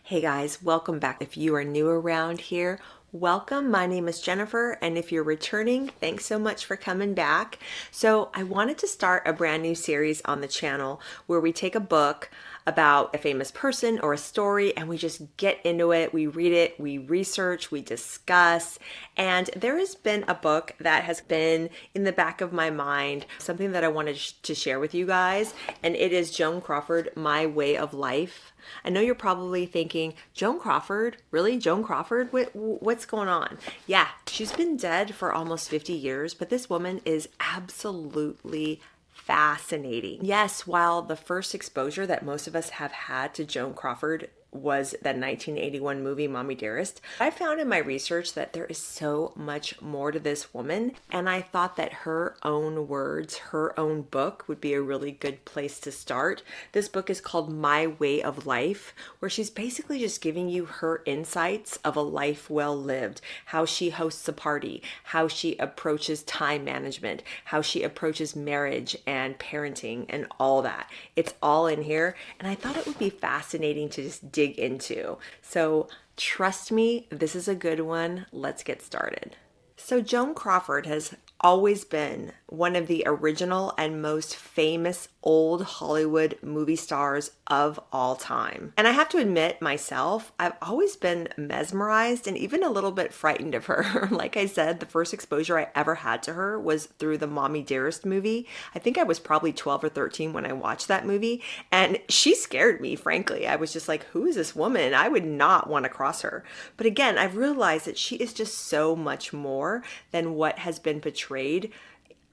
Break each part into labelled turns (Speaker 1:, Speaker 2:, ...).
Speaker 1: Hey guys, welcome back. If you are new around here, welcome. My name is Jennifer, and if you're returning, thanks so much for coming back. So, I wanted to start a brand new series on the channel where we take a book about a famous person or a story and we just get into it. We read it, we research, we discuss. And there has been a book that has been in the back of my mind, something that I wanted to share with you guys, and it is Joan Crawford, My Way of Life. I know you're probably thinking, Joan Crawford? Really? Joan Crawford? What's going on? Yeah, she's been dead for almost 50 years, but this woman is absolutely fascinating. Yes, while the first exposure that most of us have had to Joan Crawford was that 1981 movie Mommy Dearest, I found in my research that there is so much more to this woman, and I thought that her own words, her own book would be a really good place to start. This book is called My Way of Life, where she's basically just giving you her insights of a life well lived, how she hosts a party, how she approaches time management, how she approaches marriage and parenting and all that. It's all in here, and I thought it would be fascinating to just dig into. So trust me, this is a good one. Let's get started. So Joan Crawford has always been one of the original and most famous old Hollywood movie stars of all time. And I have to admit myself, I've always been mesmerized and even a little bit frightened of her. Like I said, the first exposure I ever had to her was through the Mommy Dearest movie. I think I was probably 12 or 13 when I watched that movie, and she scared me, frankly. I was just like, who is this woman? I would not want to cross her. But again, I've realized that she is just so much more than what has been portrayed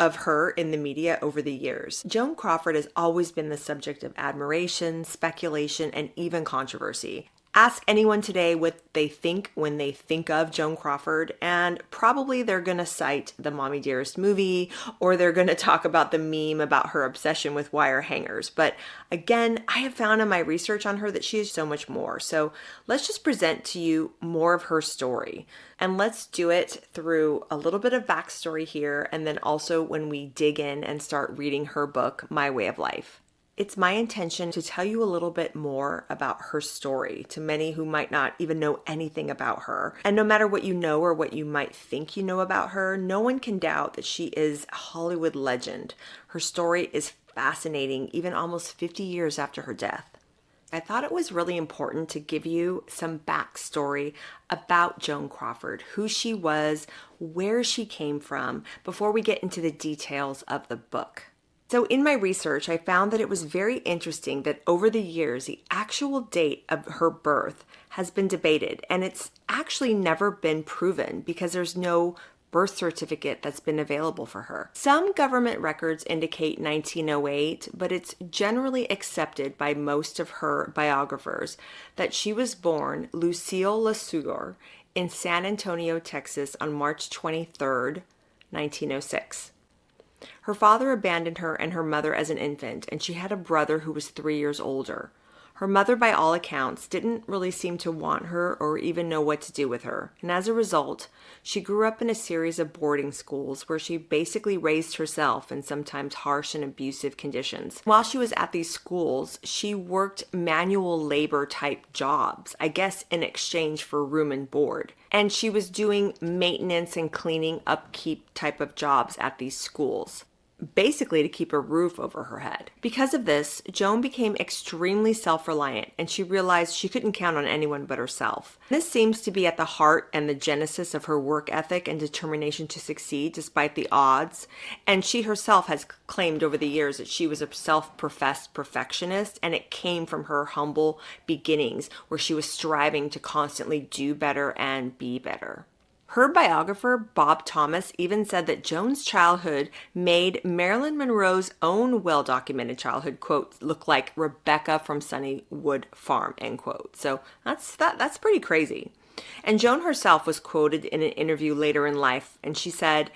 Speaker 1: of her in the media over the years. Joan Crawford has always been the subject of admiration, speculation, and even controversy. Ask anyone today what they think when they think of Joan Crawford, and probably they're going to cite the Mommy Dearest movie, or they're going to talk about the meme about her obsession with wire hangers. But again, I have found in my research on her that she is so much more. So let's just present to you more of her story. And let's do it through a little bit of backstory here, and then also when we dig in and start reading her book, My Way of Life. It's my intention to tell you a little bit more about her story to many who might not even know anything about her. And no matter what you know or what you might think you know about her, no one can doubt that she is a Hollywood legend. Her story is fascinating, even almost 50 years after her death. I thought it was really important to give you some backstory about Joan Crawford, who she was, where she came from, before we get into the details of the book. So in my research, I found that it was very interesting that over the years, the actual date of her birth has been debated, and it's actually never been proven because there's no birth certificate that's been available for her. Some government records indicate 1908, but it's generally accepted by most of her biographers that she was born Lucille LeSueur in San Antonio, Texas on March 23rd, 1906. Her father abandoned her and her mother as an infant, and she had a brother who was 3 years older. Her mother, by all accounts, didn't really seem to want her or even know what to do with her, and as a result, she grew up in a series of boarding schools where she basically raised herself in sometimes harsh and abusive conditions. While she was at these schools, she worked manual labor type jobs, I guess in exchange for room and board. And she was doing maintenance and cleaning upkeep type of jobs at these schools, basically to keep a roof over her head. Because of this, Joan became extremely self-reliant, and she realized she couldn't count on anyone but herself. This seems to be at the heart and the genesis of her work ethic and determination to succeed despite the odds. And she herself has claimed over the years that she was a self-professed perfectionist, and it came from her humble beginnings where she was striving to constantly do better and be better. Her biographer, Bob Thomas, even said that Joan's childhood made Marilyn Monroe's own well-documented childhood, quote, look like Rebecca from Sunnywood Farm, end quote. So that's pretty crazy. And Joan herself was quoted in an interview later in life, and she said,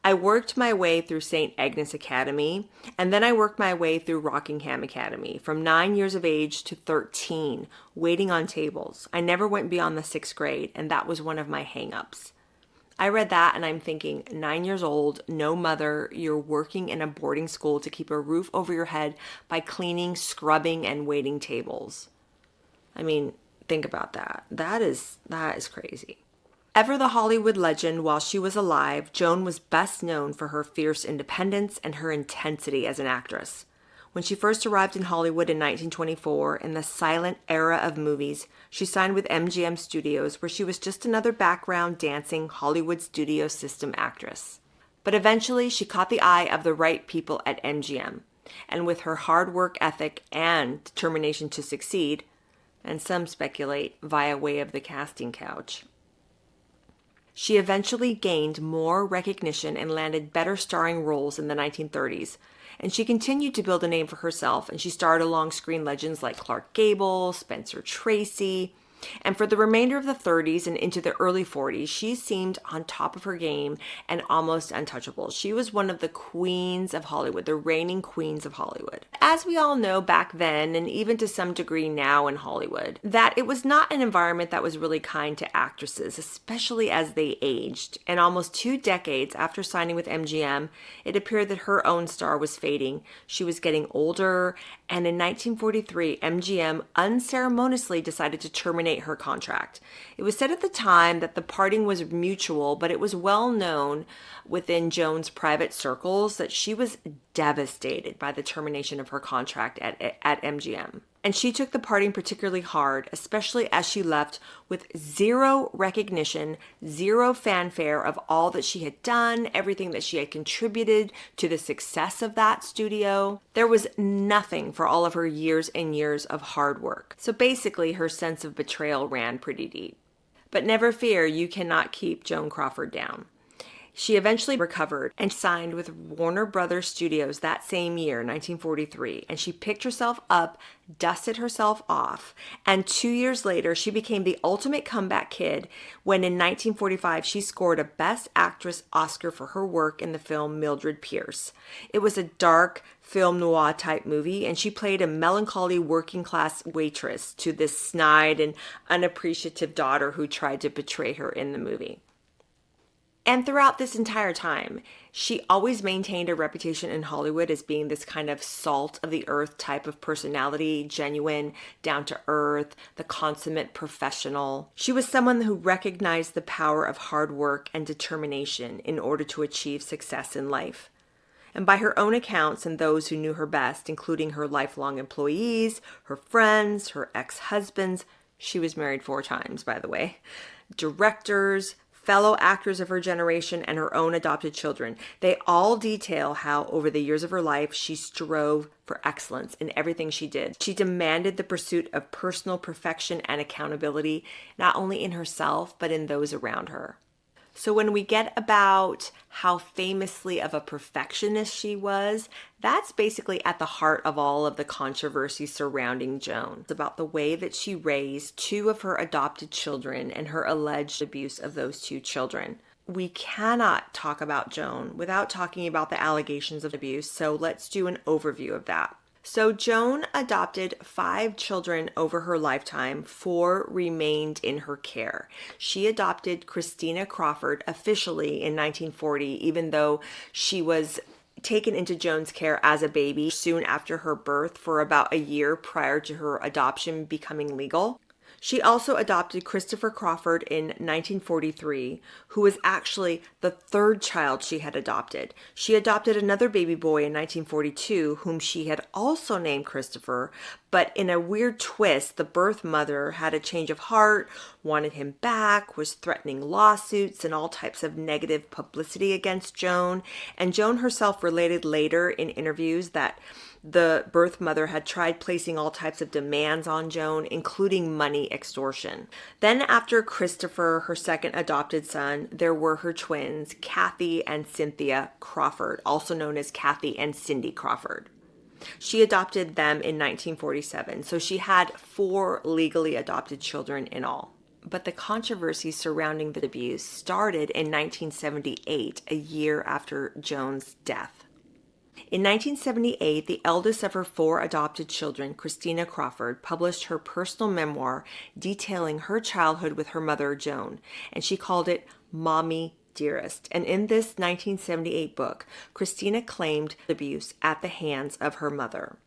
Speaker 1: I worked my way through St. Agnes Academy, and then I worked my way through Rockingham Academy from 9 years of age to 13, waiting on tables. I never went beyond the 6th grade, and that was one of my hang-ups. I read that and I'm thinking, 9 years old, no mother, you're working in a boarding school to keep a roof over your head by cleaning, scrubbing, and waiting tables. I mean, Think about that. That is crazy. Ever the Hollywood legend while she was alive, Joan was best known for her fierce independence and her intensity as an actress. When she first arrived in Hollywood in 1924, in the silent era of movies, she signed with MGM Studios, where she was just another background dancing Hollywood studio system actress. But eventually, she caught the eye of the right people at MGM, and with her hard work ethic and determination to succeed, and some speculate via way of the casting couch, she eventually gained more recognition and landed better starring roles in the 1930s. And she continued to build a name for herself, and she starred along screen legends like Clark Gable, Spencer Tracy. And for the remainder of the 30s and into the early 40s, she seemed on top of her game and almost untouchable. She was one of the queens of Hollywood, the reigning queens of Hollywood. As we all know back then, and even to some degree now in Hollywood, that it was not an environment that was really kind to actresses, especially as they aged. And almost 2 decades after signing with MGM, it appeared that her own star was fading. She was getting older, and in 1943, MGM unceremoniously decided to terminate her contract. It was said at the time that the parting was mutual, but it was well known within Joan's private circles that she was devastated by the termination of her contract at MGM. And she took the parting particularly hard, especially as she left with zero recognition, zero fanfare of all that she had done, everything that she had contributed to the success of that studio. There was nothing for all of her years and years of hard work. So basically, her sense of betrayal ran pretty deep. But never fear, you cannot keep Joan Crawford down. She eventually recovered and signed with Warner Brothers Studios that same year, 1943, and she picked herself up, dusted herself off, and 2 years later, she became the ultimate comeback kid when in 1945, she scored a Best Actress Oscar for her work in the film Mildred Pierce. It was a dark film noir type movie, and she played a melancholy working class waitress to this snide and unappreciative daughter who tried to betray her in the movie. And throughout this entire time, she always maintained a reputation in Hollywood as being this kind of salt of the earth type of personality, genuine, down to earth, the consummate professional. She was someone who recognized the power of hard work and determination in order to achieve success in life. And by her own accounts and those who knew her best, including her lifelong employees, her friends, her ex-husbands, she was married 4 times, by the way, directors, fellow actors of her generation, and her own adopted children. They all detail how, over the years of her life, she strove for excellence in everything she did. She demanded the pursuit of personal perfection and accountability, not only in herself, but in those around her. So when we get about how famously of a perfectionist she was, that's basically at the heart of all of the controversy surrounding Joan. It's about the way that she raised 2 of her adopted children and her alleged abuse of those 2 children. We cannot talk about Joan without talking about the allegations of abuse, so let's do an overview of that. So Joan adopted 5 children over her lifetime. 4 remained in her care. She adopted Christina Crawford officially in 1940, even though she was taken into Joan's care as a baby soon after her birth for about a year prior to her adoption becoming legal. She also adopted Christopher Crawford in 1943, who was actually the 3rd child she had adopted. She adopted another baby boy in 1942, whom she had also named Christopher, but in a weird twist, the birth mother had a change of heart, wanted him back, was threatening lawsuits and all types of negative publicity against Joan. And Joan herself related later in interviews that the birth mother had tried placing all types of demands on Joan, including money extortion. Then after Christopher, her second adopted son, there were her twins, Kathy and Cynthia Crawford, also known as Kathy and Cindy Crawford. She adopted them in 1947, so she had 4 legally adopted children in all. But the controversy surrounding the abuse started in 1978, a year after Joan's death. In 1978, the eldest of her 4 adopted children, Christina Crawford, published her personal memoir detailing her childhood with her mother, Joan, and she called it Mommy Dearest. And in this 1978 book, Christina claimed abuse at the hands of her mother.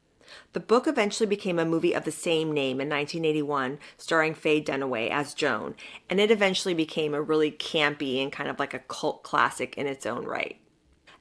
Speaker 1: The book eventually became a movie of the same name in 1981, starring Faye Dunaway as Joan, and it eventually became a really campy and kind of like a cult classic in its own right.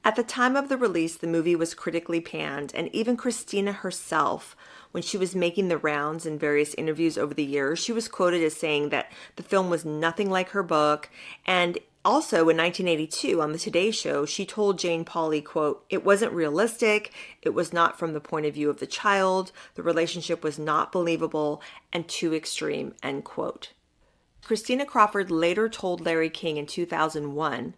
Speaker 1: At the time of the release, the movie was critically panned, and even Christina herself, when she was making the rounds in various interviews over the years, she was quoted as saying that the film was nothing like her book. And also in 1982 on the Today Show, she told Jane Pauley, quote, "It wasn't realistic, it was not from the point of view of the child, the relationship was not believable and too extreme," end quote. Christina Crawford later told Larry King in 2001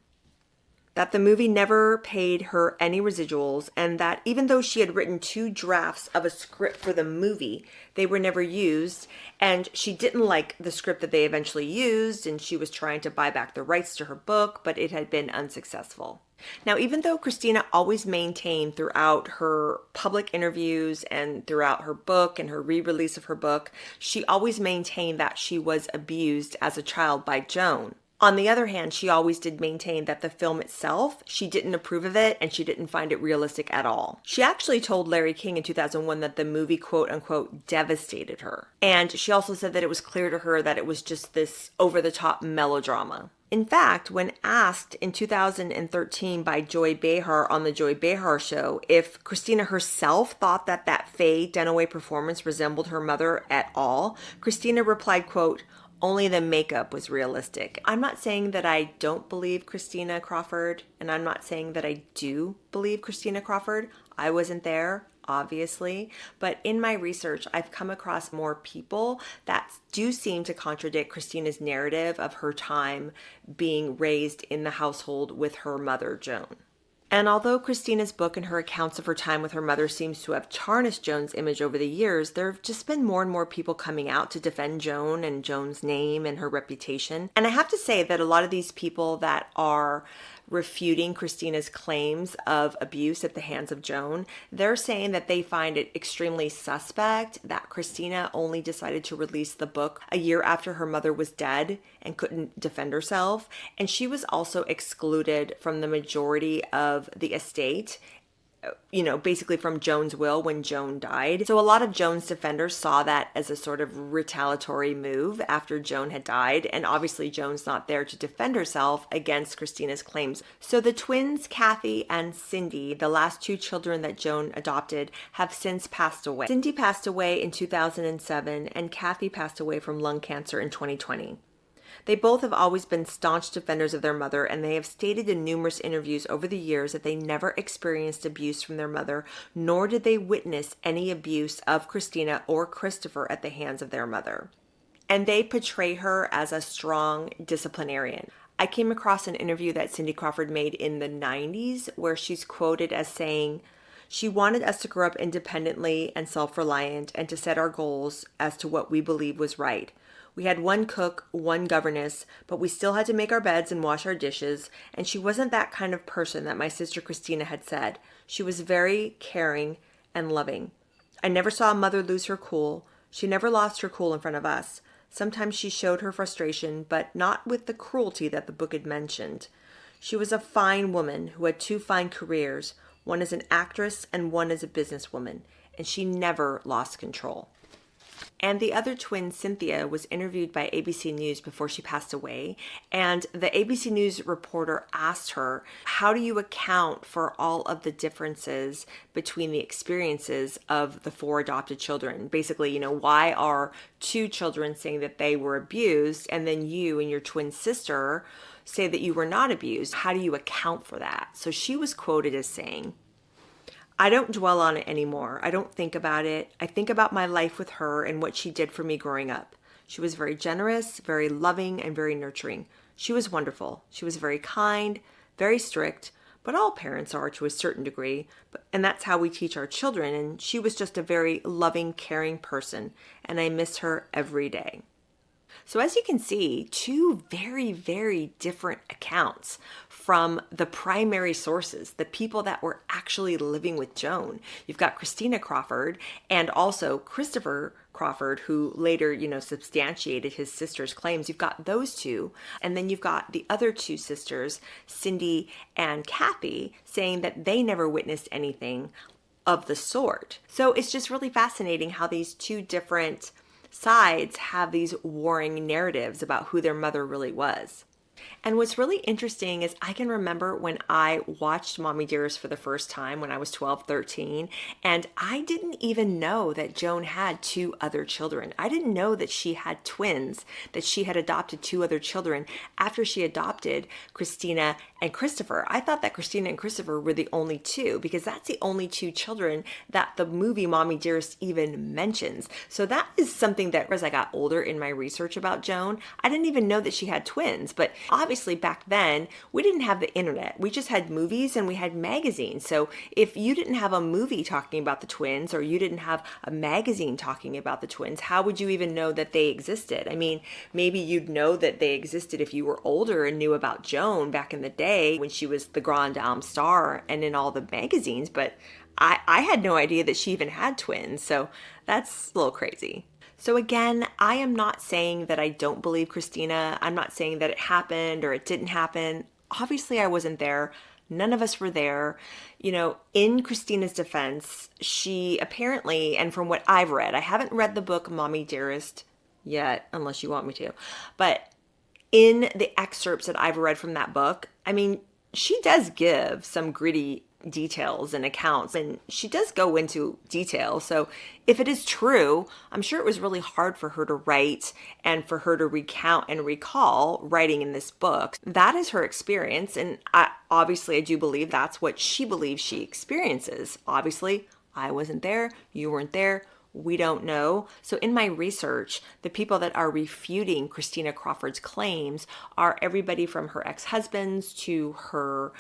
Speaker 1: that the movie never paid her any residuals, and that even though she had written 2 drafts of a script for the movie, they were never used, and she didn't like the script that they eventually used, and she was trying to buy back the rights to her book, but it had been unsuccessful. Now, even though Christina always maintained throughout her public interviews and throughout her book and her re-release of her book, she always maintained that she was abused as a child by Joan. On the other hand, she always did maintain that the film itself, she didn't approve of it and she didn't find it realistic at all. She actually told Larry King in 2001 that the movie, quote unquote, devastated her. And she also said that it was clear to her that it was just this over-the-top melodrama. In fact, when asked in 2013 by Joy Behar on the Joy Behar Show if Christina herself thought that that Faye Dunaway performance resembled her mother at all, Christina replied, quote, "Only the makeup was realistic." I'm not saying that I don't believe Christina Crawford, and I'm not saying that I do believe Christina Crawford. I wasn't there, obviously, but in my research, I've come across more people that do seem to contradict Christina's narrative of her time being raised in the household with her mother, Joan. And although Christina's book and her accounts of her time with her mother seems to have tarnished Joan's image over the years, there have just been more and more people coming out to defend Joan and Joan's name and her reputation. And I have to say that a lot of these people that are refuting Christina's claims of abuse at the hands of Joan, they're saying that they find it extremely suspect that Christina only decided to release the book a year after her mother was dead and couldn't defend herself. And she was also excluded from the majority of the estate, basically from Joan's will when Joan died. So a lot of Joan's defenders saw that as a sort of retaliatory move after Joan had died. And obviously Joan's not there to defend herself against Christina's claims. So the twins, Kathy and Cindy, the last 2 children that Joan adopted, have since passed away. Cindy passed away in 2007 and Kathy passed away from lung cancer in 2020. They both have always been staunch defenders of their mother, and they have stated in numerous interviews over the years that they never experienced abuse from their mother, nor did they witness any abuse of Christina or Christopher at the hands of their mother. And they portray her as a strong disciplinarian. I came across an interview that Cindy Crawford made in the 90s where she's quoted as saying, "She wanted us to grow up independently and self-reliant and to set our goals as to what we believe was right. We had one cook, one governess, but we still had to make our beds and wash our dishes, and she wasn't that kind of person that my sister Christina had said. She was very caring and loving. I never saw a mother lose her cool. She never lost her cool in front of us. Sometimes she showed her frustration, but not with the cruelty that the book had mentioned. She was a fine woman who had 2 fine careers, one as an actress and one as a businesswoman, and she never lost control." And the other twin, Cynthia, was interviewed by ABC News before she passed away. And the ABC News reporter asked her, how do you account for all of the differences between the experiences of the 4 adopted children? Basically, why are 2 children saying that they were abused and then you and your twin sister say that you were not abused? How do you account for that? So she was quoted as saying, "I don't dwell on it anymore. I don't think about it. I think about my life with her and what she did for me growing up. She was very generous, very loving, and very nurturing. She was wonderful. She was very kind, very strict, but all parents are to a certain degree, and that's how we teach our children, and she was just a very loving, caring person, and I miss her every day." So as you can see, 2 very, very different accounts from the primary sources, the people that were actually living with Joan. You've got Christina Crawford and also Christopher Crawford, who later, substantiated his sister's claims. You've got those 2. And then you've got the other 2 sisters, Cindy and Kathy, saying that they never witnessed anything of the sort. So it's just really fascinating how these two different sides have these warring narratives about who their mother really was. And what's really interesting is I can remember when I watched Mommy Dearest for the first time when I was 12, 13, and I didn't even know that Joan had two other children. I didn't know that she had twins, that she had adopted two other children after she adopted Christina and Christopher. I thought that Christina and Christopher were the only two because that's the only two children that the movie Mommy Dearest even mentions. So that is something that as I got older in my research about Joan, I didn't even know that she had twins, but obviously back then we didn't have the internet. We just had movies and we had magazines. So if you didn't have a movie talking about the twins or you didn't have a magazine talking about the twins, how would you even know that they existed? I mean, maybe you'd know that they existed if you were older and knew about Joan back in the day when she was the Grande Dame star and in all the magazines, but I had no idea that she even had twins. So that's a little crazy. So again, I am not saying that I don't believe Christina. I'm not saying that it happened or it didn't happen. Obviously, I wasn't there. None of us were there. You know, in Christina's defense, she apparently, and from what I've read, I haven't read the book Mommy Dearest yet, unless you want me to, but in the excerpts that I've read from that book, I mean, she does give some gritty details and accounts, and she does go into detail. So if it is true, I'm sure it was really hard for her to write and for her to recount and recall writing in this book. That is her experience, and obviously I do believe that's what she believes she experiences. Obviously, I wasn't there, you weren't there, we don't know. So in my research, the people that are refuting Christina Crawford's claims are everybody from her ex-husbands to her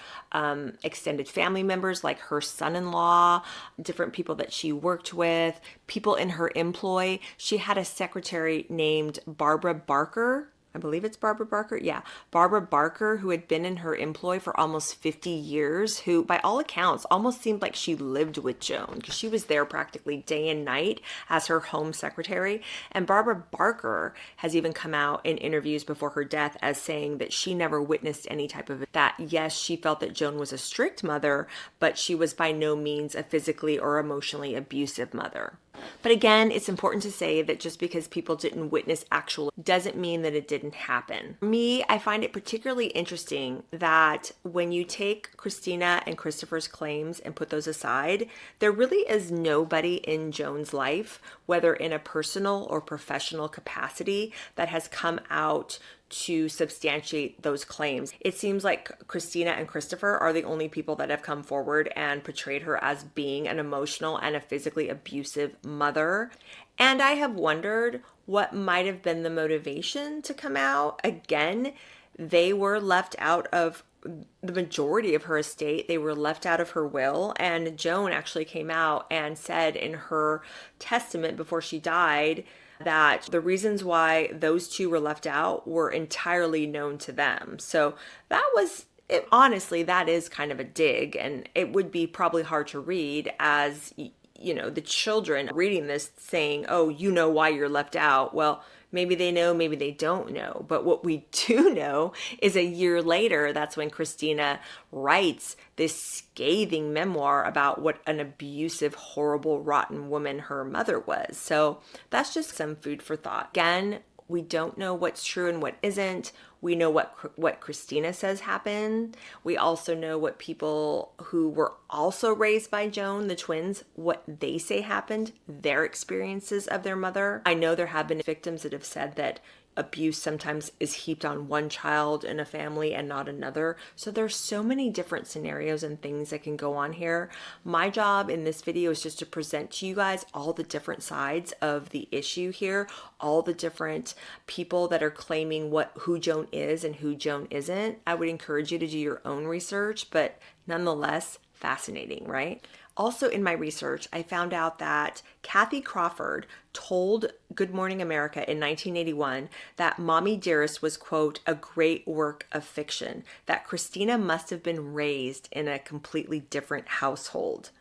Speaker 1: extended family members, like her son-in-law, different people that she worked with, people in her employ. She had a secretary named Barbara Barker. I believe it's Barbara Barker. Yeah, Barbara Barker, who had been in her employ for almost 50 years, who by all accounts almost seemed like she lived with Joan because she was there practically day and night as her home secretary. And Barbara Barker has even come out in interviews before her death as saying that she never witnessed any type of that. Yes, she felt that Joan was a strict mother, but she was by no means a physically or emotionally abusive mother. But again, it's important to say that just because people didn't witness actual doesn't mean that it didn't happen. For me, I find it particularly interesting that when you take Christina and Christopher's claims and put those aside, there really is nobody in Joan's life, whether in a personal or professional capacity, that has come out to substantiate those claims. It seems like Christina and Christopher are the only people that have come forward and portrayed her as being an emotional and a physically abusive mother. And I have wondered what might have been the motivation to come out. Again, they were left out of the majority of her estate. They were left out of her will. And Joan actually came out and said in her testament before she died that the reasons why those two were left out were entirely known to them. So that was, honestly, that is kind of a dig, and it would be probably hard to read as, you know, the children reading this saying, oh, you know why you're left out. Well, maybe they know, maybe they don't know. But what we do know is a year later, that's when Christina writes this scathing memoir about what an abusive, horrible, rotten woman her mother was. So that's just some food for thought. Again, we don't know what's true and what isn't. We know what Christina says happened. We also know what people who were also raised by Joan, the twins, what they say happened, their experiences of their mother. I know there have been victims that have said that abuse sometimes is heaped on one child in a family and not another. So there's so many different scenarios and things that can go on here. My job in this video is just to present to you guys all the different sides of the issue here, all the different people that are claiming who Joan is and who Joan isn't. I would encourage you to do your own research, but nonetheless, fascinating, right? Also in my research, I found out that Kathy Crawford told Good Morning America in 1981 that Mommy Dearest was, quote, a great work of fiction, that Christina must have been raised in a completely different household.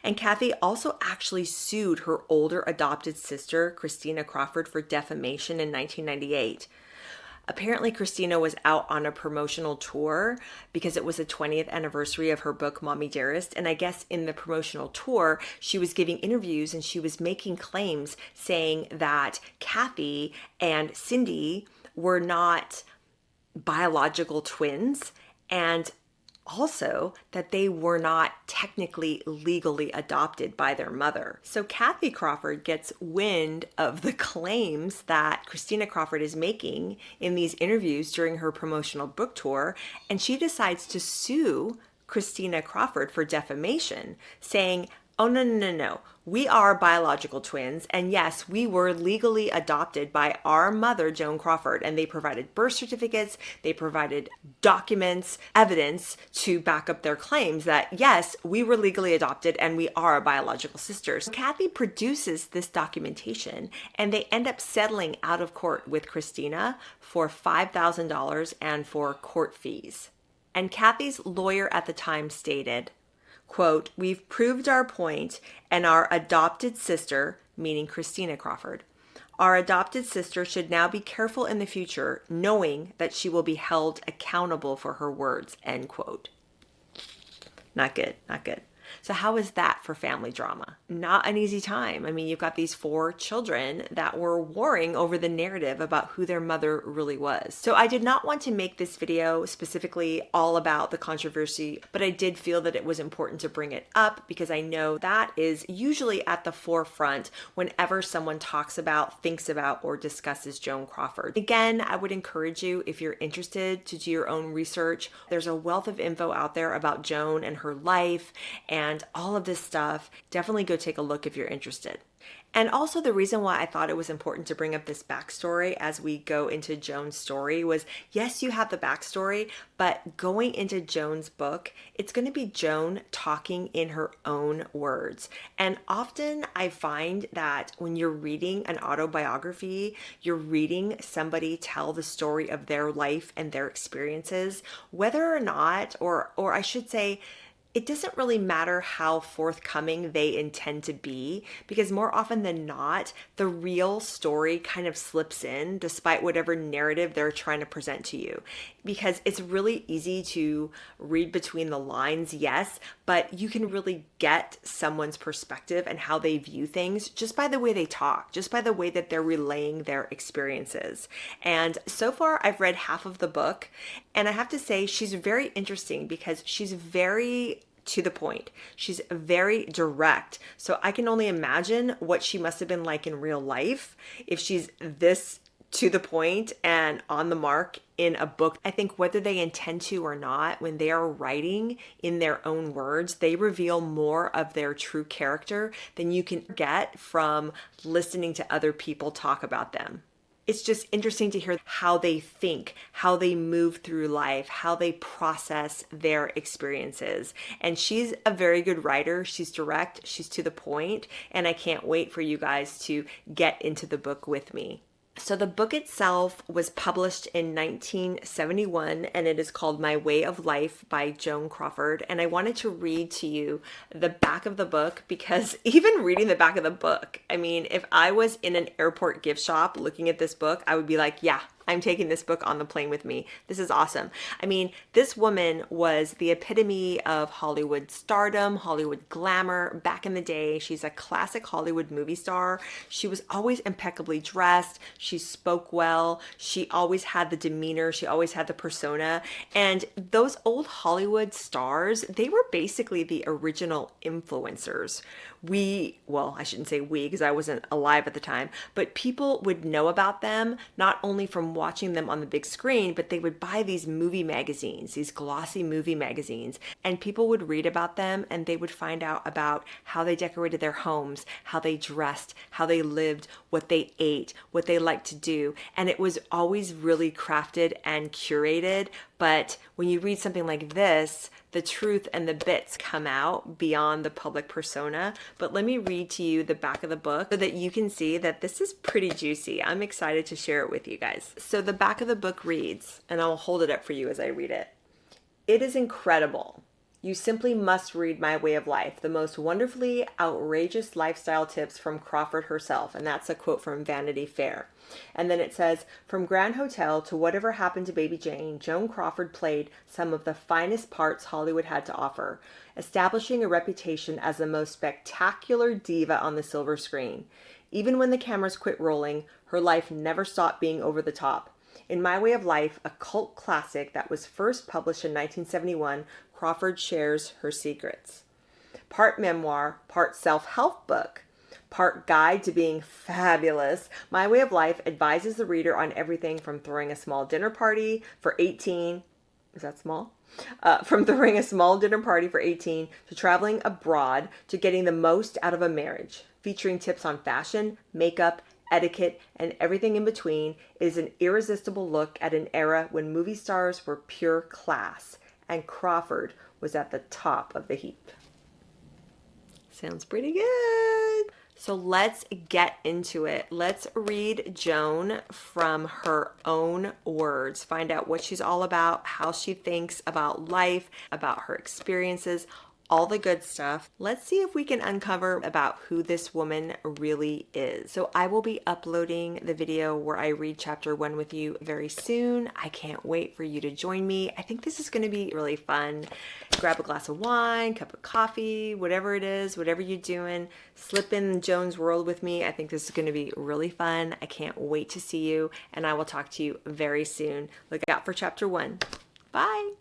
Speaker 1: And Kathy also actually sued her older adopted sister, Christina Crawford, for defamation in 1998. Apparently, Christina was out on a promotional tour because it was the 20th anniversary of her book, Mommy Dearest. And I guess in the promotional tour, she was giving interviews and she was making claims saying that Kathy and Cindy were not biological twins, and also that they were not technically legally adopted by their mother. So Kathy Crawford gets wind of the claims that Christina Crawford is making in these interviews during her promotional book tour, and she decides to sue Christina Crawford for defamation, saying, oh, no, no, no, no. We are biological twins. And yes, we were legally adopted by our mother, Joan Crawford. And they provided birth certificates. They provided documents, evidence to back up their claims that, yes, we were legally adopted and we are biological sisters. Kathy produces this documentation and they end up settling out of court with Christina for $5,000 and for court fees. And Kathy's lawyer at the time stated, quote, we've proved our point and our adopted sister, meaning Christina Crawford, our adopted sister should now be careful in the future, knowing that she will be held accountable for her words, end quote. Not good, not good. So how is that for family drama? Not an easy time. I mean, you've got these 4 children that were warring over the narrative about who their mother really was. So I did not want to make this video specifically all about the controversy, but I did feel that it was important to bring it up because I know that is usually at the forefront whenever someone talks about, thinks about, or discusses Joan Crawford. Again, I would encourage you, if you're interested, to do your own research. There's a wealth of info out there about Joan and her life and all of this stuff. Definitely go take a look if you're interested. And also the reason why I thought it was important to bring up this backstory as we go into Joan's story was, yes, you have the backstory, but going into Joan's book, it's going to be Joan talking in her own words. And often I find that when you're reading an autobiography, you're reading somebody tell the story of their life and their experiences, whether or not, or I should say, it doesn't really matter how forthcoming they intend to be, because more often than not, the real story kind of slips in despite whatever narrative they're trying to present to you. Because it's really easy to read between the lines, yes, but you can really get someone's perspective and how they view things just by the way they talk, just by the way that they're relaying their experiences. And so far, I've read half of the book, and I have to say she's very interesting because she's very to the point. She's very direct. So I can only imagine what she must have been like in real life if she's this to the point and on the mark in a book. I think whether they intend to or not, when they are writing in their own words, they reveal more of their true character than you can get from listening to other people talk about them. It's just interesting to hear how they think, how they move through life, how they process their experiences. And she's a very good writer. She's direct, she's to the point, and I can't wait for you guys to get into the book with me. So the book itself was published in 1971, and it is called My Way of Life by Joan Crawford. And I wanted to read to you the back of the book because even reading the back of the book, I mean, if I was in an airport gift shop looking at this book, I would be like, yeah, I'm taking this book on the plane with me. This is awesome. I mean, this woman was the epitome of Hollywood stardom, Hollywood glamour back in the day. She's a classic Hollywood movie star. She was always impeccably dressed. She spoke well. She always had the demeanor. She always had the persona. And those old Hollywood stars, they were basically the original influencers. I shouldn't say we because I wasn't alive at the time, but people would know about them not only from watching them on the big screen, but they would buy these movie magazines, these glossy movie magazines, and people would read about them and they would find out about how they decorated their homes, how they dressed, how they lived, what they ate, what they liked to do. And it was always really crafted and curated. But when you read something like this, the truth and the bits come out beyond the public persona. But let me read to you the back of the book so that you can see that this is pretty juicy. I'm excited to share it with you guys. So the back of the book reads, and I'll hold it up for you as I read it. It is incredible. You simply must read My Way of Life, the most wonderfully outrageous lifestyle tips from Crawford herself. And that's a quote from Vanity Fair. And then it says, from Grand Hotel to Whatever Happened to Baby Jane, Joan Crawford played some of the finest parts Hollywood had to offer, establishing a reputation as the most spectacular diva on the silver screen. Even when the cameras quit rolling, her life never stopped being over the top. In My Way of Life, a cult classic that was first published in 1971, Crawford shares her secrets. Part memoir, part self-help book, part guide to being fabulous, My Way of Life advises the reader on everything from throwing a small dinner party for 18, is that small? From throwing a small dinner party for 18 to traveling abroad to getting the most out of a marriage. Featuring tips on fashion, makeup, etiquette, and everything in between, is an irresistible look at an era when movie stars were pure class, and Crawford was at the top of the heap. Sounds pretty good. So let's get into it. Let's read Joan from her own words, find out what she's all about, how she thinks about life, about her experiences, all the good stuff. Let's see if we can uncover about who this woman really is. So I will be uploading the video where I read chapter 1 with you very soon. I can't wait for you to join me. I think this is going to be really fun. Grab a glass of wine, cup of coffee, whatever it is, whatever you're doing, slip in Joan's world with me. I think this is going to be really fun. I can't wait to see you, and I will talk to you very soon. Look out for chapter 1. Bye.